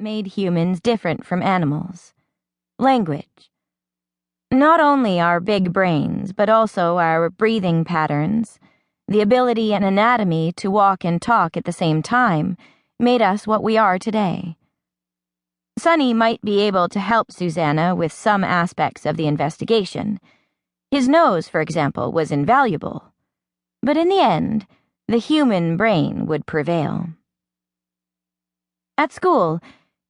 made humans different from animals: language. Not only our big brains, but also our breathing patterns, the ability and anatomy to walk and talk at the same time, made us what we are today. Sonny might be able to help Susanna with some aspects of the investigation. His nose, for example, was invaluable. But in the end, the human brain would prevail. At school,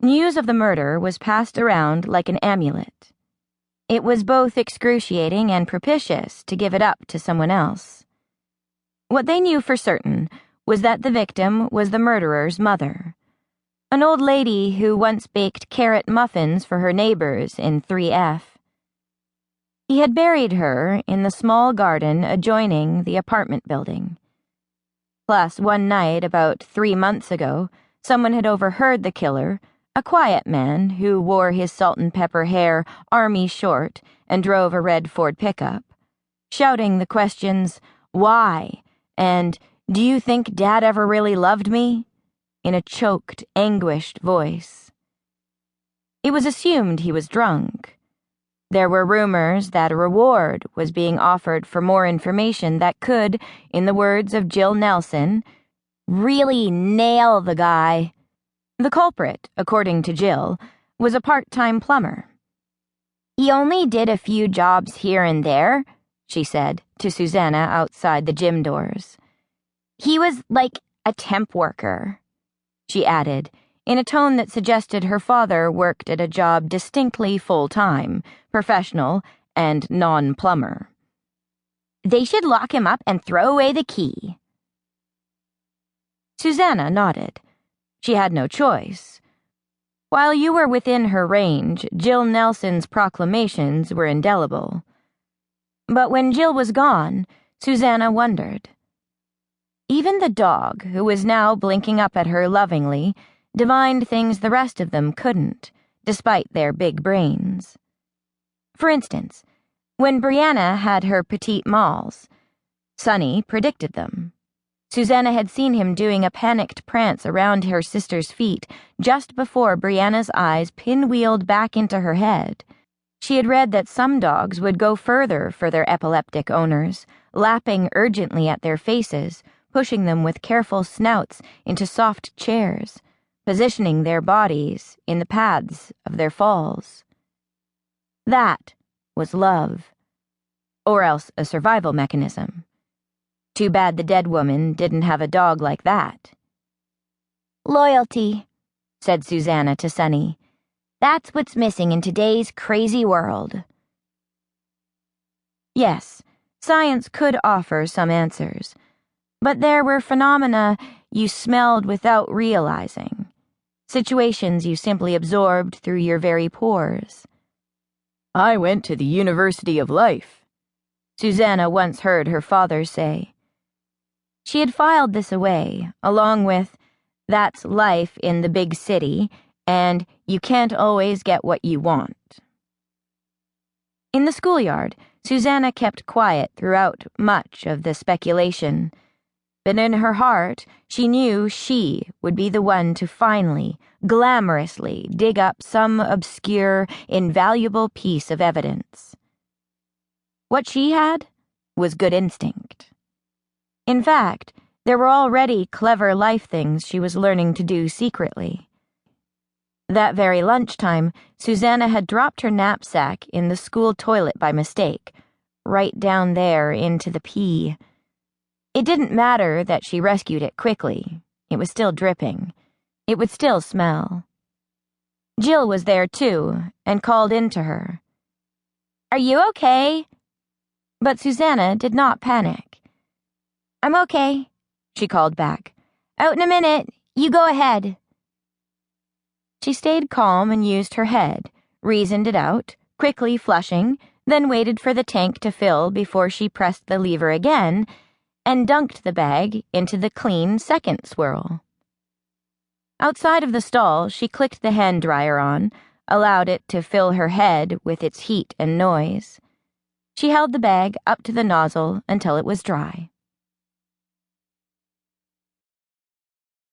news of the murder was passed around like an amulet. It was both excruciating and propitious to give it up to someone else. What they knew for certain was that the victim was the murderer's mother, an old lady who once baked carrot muffins for her neighbors in 3F. He had buried her in the small garden adjoining the apartment building. Plus, one night about 3 months ago, someone had overheard the killer, a quiet man who wore his salt and pepper hair army short and drove a red Ford pickup, shouting the questions, "Why?" and "Do you think Dad ever really loved me?" in a choked, anguished voice. It was assumed he was drunk. There were rumors that a reward was being offered for more information that could, in the words of Jill Nelson, really nail the guy. The culprit, according to Jill, was a part-time plumber. "He only did a few jobs here and there," she said to Susanna outside the gym doors. "He was like a temp worker," she added, in a tone that suggested her father worked at a job distinctly full-time, professional, and non-plumber. "They should lock him up and throw away the key." Susanna nodded. She had no choice. While you were within her range, Jill Nelson's proclamations were indelible. But when Jill was gone, Susanna wondered. Even the dog, who was now blinking up at her lovingly, divined things the rest of them couldn't, despite their big brains. For instance, when Brianna had her petite mals, Sonny predicted them. Susanna had seen him doing a panicked prance around her sister's feet just before Brianna's eyes pinwheeled back into her head. She had read that some dogs would go further for their epileptic owners, lapping urgently at their faces, pushing them with careful snouts into soft chairs, positioning their bodies in the paths of their falls. That was love, or else a survival mechanism. Too bad the dead woman didn't have a dog like that. "Loyalty," said Susanna to Sonny. "That's what's missing in today's crazy world." Yes, science could offer some answers, but there were phenomena you smelled without realizing, situations you simply absorbed through your very pores. "I went to the University of Life," Susanna once heard her father say. She had filed this away, along with "That's life in the big city" and "You can't always get what you want." In the schoolyard, Susanna kept quiet throughout much of the speculation, but in her heart she knew she would be the one to finally, glamorously dig up some obscure, invaluable piece of evidence. What she had was good instinct. In fact, there were already clever life things she was learning to do secretly. That very lunchtime, Susanna had dropped her knapsack in the school toilet by mistake, right down there into the pee. It didn't matter that she rescued it quickly. It was still dripping. It would still smell. Jill was there too, and called in to her. "Are you okay?" But Susanna did not panic. "I'm okay," she called back. "Out in a minute. You go ahead." She stayed calm and used her head, reasoned it out, quickly flushing, then waited for the tank to fill before she pressed the lever again and dunked the bag into the clean second swirl. Outside of the stall, she clicked the hand dryer on, allowed it to fill her head with its heat and noise. She held the bag up to the nozzle until it was dry.